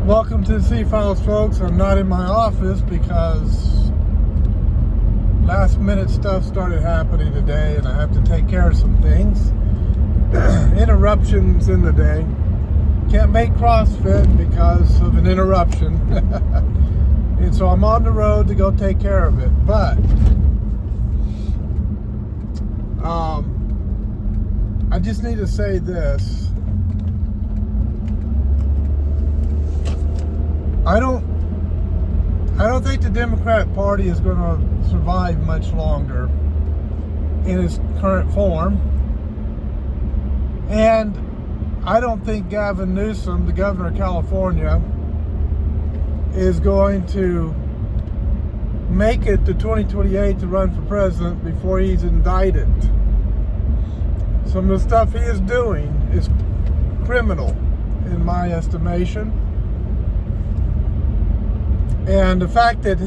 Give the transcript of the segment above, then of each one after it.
Welcome to the C-Files, folks. I'm not in my office because last minute stuff started happening today and I have to take care of some things. Interruptions in the day. Can't make CrossFit because of an interruption. And so I'm on the road to go take care of it. But I just need to say this. I don't think the Democrat Party is going to survive much longer in its current form. And I don't think Gavin Newsom, the governor of California, is going to make it to 2028 to run for president before he's indicted. Some of the stuff he is doing is criminal in my estimation. And the fact that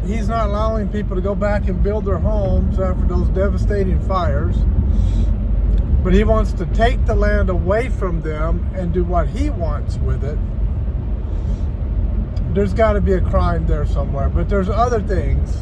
he's not allowing people to go back and build their homes after those devastating fires, but he wants to take the land away from them and do what he wants with it, there's got to be a crime there somewhere. But there's other things.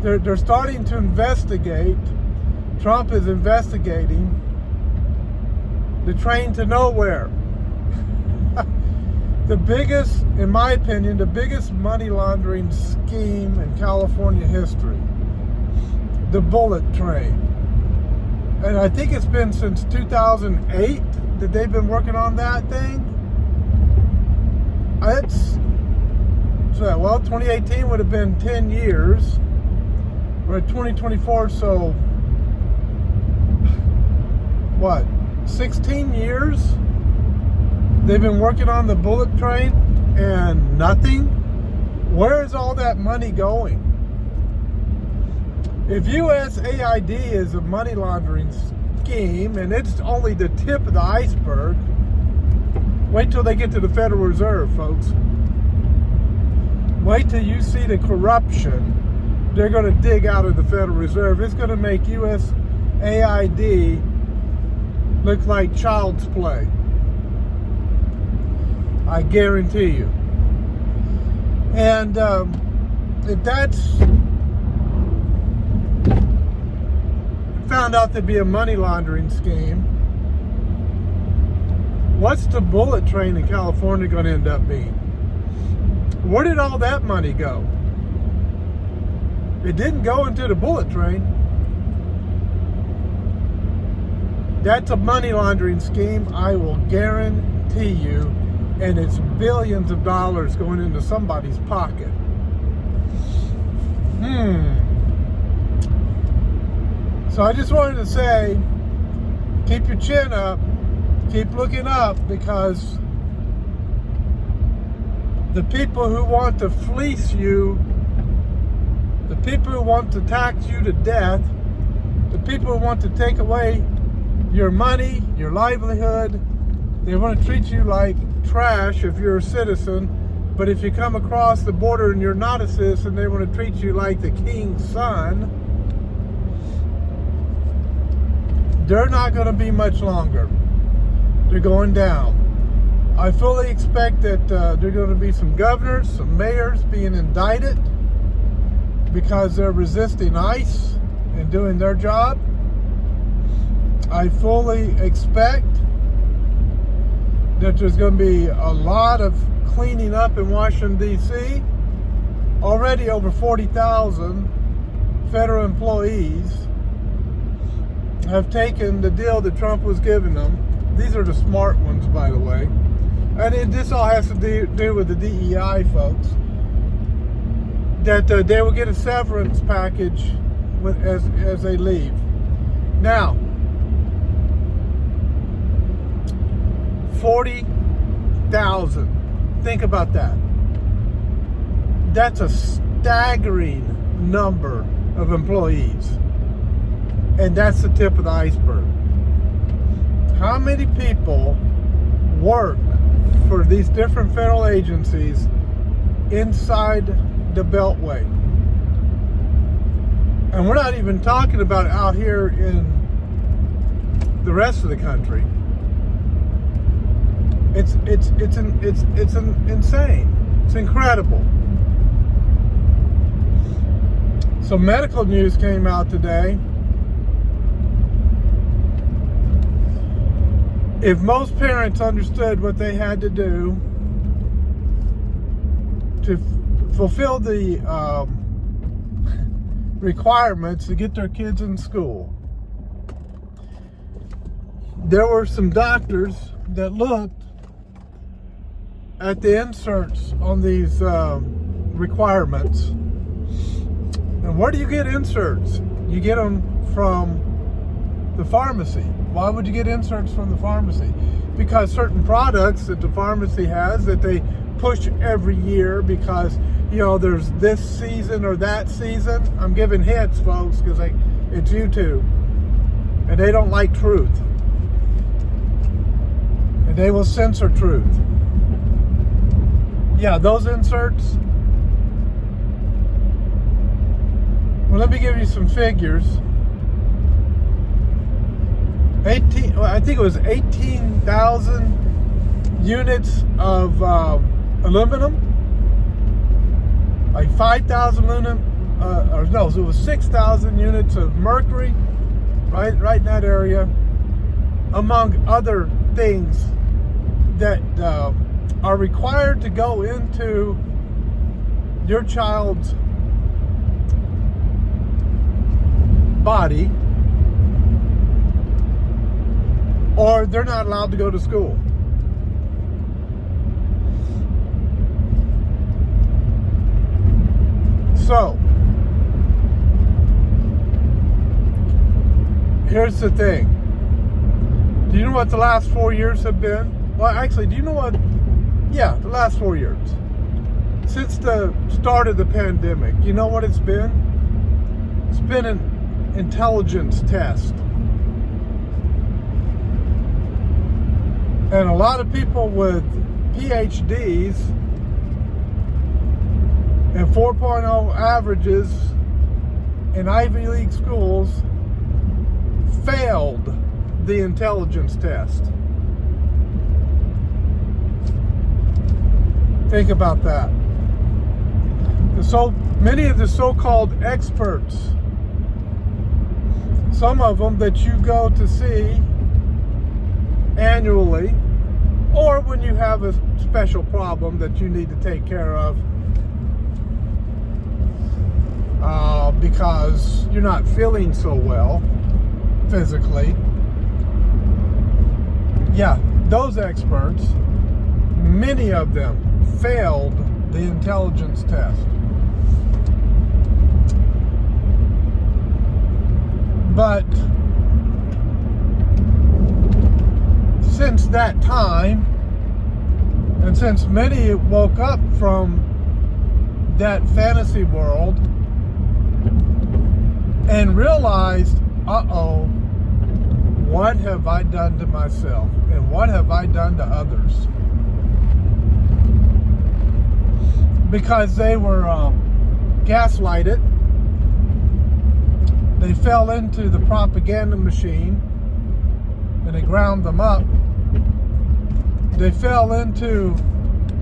They're starting to investigate. Trump is investigating the train to nowhere. The biggest, in my opinion, the biggest money laundering scheme in California history. The bullet train. And I think it's been since 2008 that they've been working on that thing. Well, 2018 would have been 10 years. We're at 2024, so what? 16 years? They've been working on the bullet train and nothing? Where is all that money going? If USAID is a money laundering scheme and it's only the tip of the iceberg, wait till they get to the Federal Reserve, folks. Wait till you see the corruption they're going to dig out of the Federal Reserve. It's going to make USAID look like child's play. I guarantee you. And if that's found out to be a money laundering scheme, what's the bullet train in California going to end up being? Where did all that money go? It didn't go into the bullet train. That's a money laundering scheme, I will guarantee you. And it's billions of dollars going into somebody's pocket. So I just wanted to say, keep your chin up, keep looking up, because the people who want to fleece you, the people who want to tax you to death, the people who want to take away your money, your livelihood, they want to treat you like trash if you're a citizen, but if you come across the border and you're not a citizen, they want to treat you like the king's son. They're not going to be much longer. They're going down. I fully expect that there are going to be some governors, some mayors being indicted because they're resisting ICE and doing their job. I fully expect that there's going to be a lot of cleaning up in Washington, D.C. Already over 40,000 federal employees have taken the deal that Trump was giving them. These are the smart ones, by the way. And this all has to do with the DEI folks. That they will get a severance package as they leave. Now, 40,000. Think about that. That's a staggering number of employees. And that's the tip of the iceberg. How many people work for these different federal agencies inside the Beltway? And we're not even talking about out here in the rest of the country. It's insane. It's incredible. So medical news came out today. If most parents understood what they had to do to fulfill the requirements to get their kids in school, there were some doctors that looked at the inserts on these requirements. And where do you get inserts? You get them from the pharmacy. Why would you get inserts from the pharmacy? Because certain products that the pharmacy has that they push every year because, you know, there's this season or that season. I'm giving hits, folks, because it's YouTube. And they don't like truth. And they will censor truth. Yeah, those inserts. Well, let me give you some figures. I think it was 18,000 units of aluminum, like 5,000 aluminum, it was 6,000 units of mercury, right in that area, among other things that are required to go into your child's body, or they're not allowed to go to school. So, here's the thing. Do you know what the last 4 years have been? Well, actually, do you know what? Yeah, the last 4 years. Since the start of the pandemic, you know what it's been? It's been an intelligence test. And a lot of people with PhDs and 4.0 averages in Ivy League schools failed the intelligence test. Think about that. So many of the so-called experts, some of them that you go to see annually, or when you have a special problem that you need to take care of because you're not feeling so well physically. Yeah, those experts, many of them failed the intelligence test. But since that time, and since many woke up from that fantasy world and realized, what have I done to myself? And what have I done to others? Because they were gaslighted. They fell into the propaganda machine and it ground them up. They fell into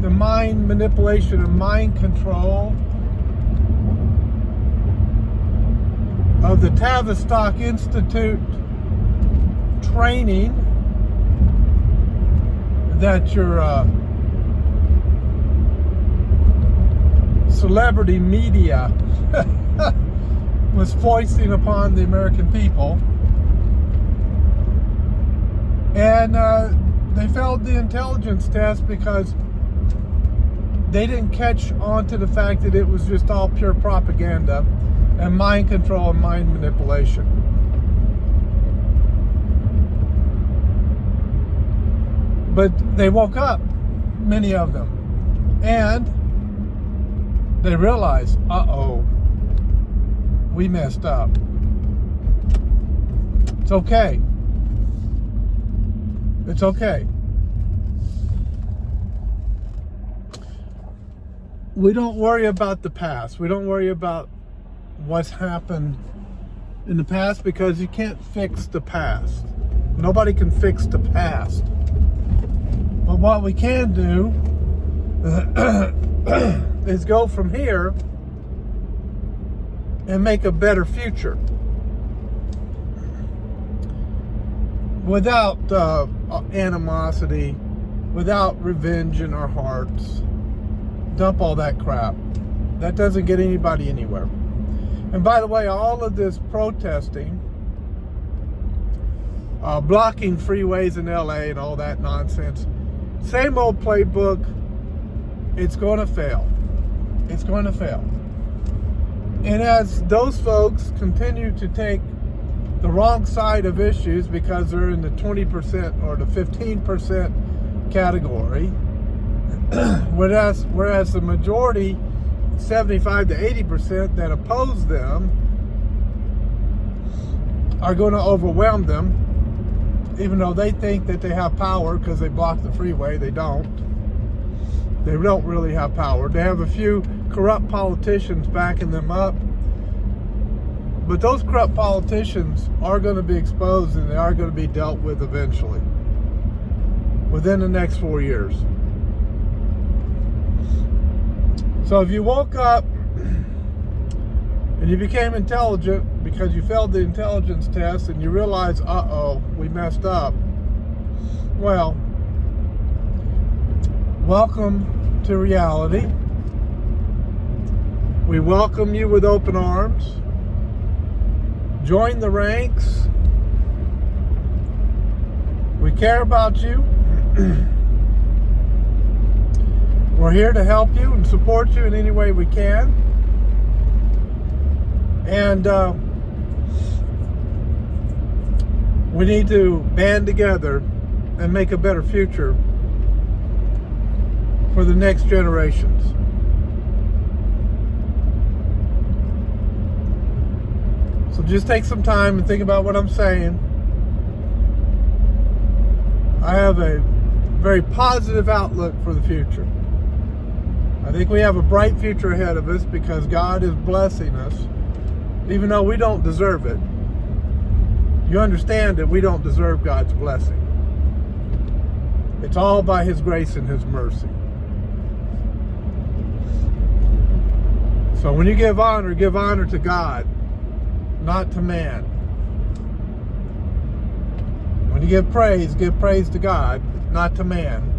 the mind manipulation and mind control of the Tavistock Institute training that your celebrity media was foisting upon the American people. And they failed the intelligence test because they didn't catch on to the fact that it was just all pure propaganda and mind control and mind manipulation. But they woke up, many of them, and they realized, we messed up. It's okay. It's okay. We don't worry about the past. We don't worry about what's happened in the past because you can't fix the past. Nobody can fix the past. What But what we can do is go from here and make a better future without animosity, without revenge in our hearts. Dump all that crap. That doesn't get anybody anywhere. And by the way, all of this protesting, blocking freeways in LA and all that nonsense, same old playbook. It's going to fail. It's going to fail. And as those folks continue to take the wrong side of issues because they're in the 20% or the 15% category, whereas the majority, 75 to 80% that oppose them, are going to overwhelm them, even though they think that they have power because they block the freeway. They don't. They don't really have power. They have a few corrupt politicians backing them up. But those corrupt politicians are going to be exposed, and they are going to be dealt with eventually, within the next 4 years. So if you woke up and you became intelligent because you failed the intelligence test and you realize, uh-oh, we messed up, well, welcome to reality. We welcome you with open arms. Join the ranks. We care about you. We're here to help you and support you in any way we can. And we need to band together and make a better future for the next generations. So just take some time and think about what I'm saying. I have a very positive outlook for the future. I think we have a bright future ahead of us because God is blessing us, even though we don't deserve it. You understand that we don't deserve God's blessing. It's all by His grace and His mercy. So when you give honor to God, not to man. When you give praise to God, not to man.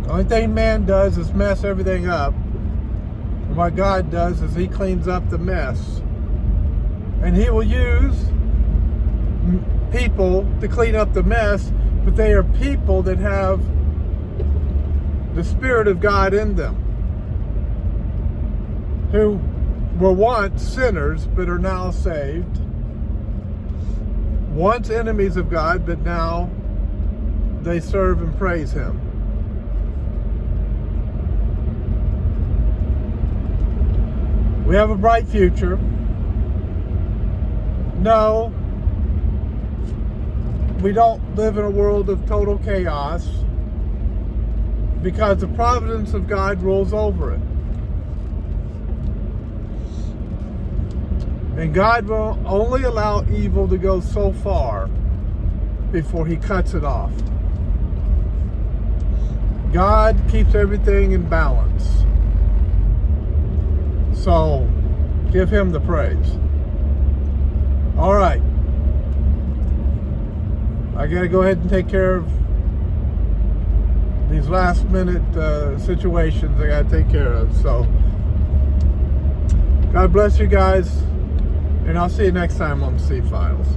The only thing man does is mess everything up. And what God does is He cleans up the mess. And He will use people to clean up the mess, but they are people that have the Spirit of God in them, who were once sinners but are now saved, once enemies of God, but now they serve and praise Him. We have a bright future. No, we don't live in a world of total chaos, because the providence of God rules over it. And God will only allow evil to go so far before He cuts it off. God keeps everything in balance. So, give Him the praise. All right. I got to go ahead and take care of these last minute situations I got to take care of. So, God bless you guys. And I'll see you next time on the C-Files.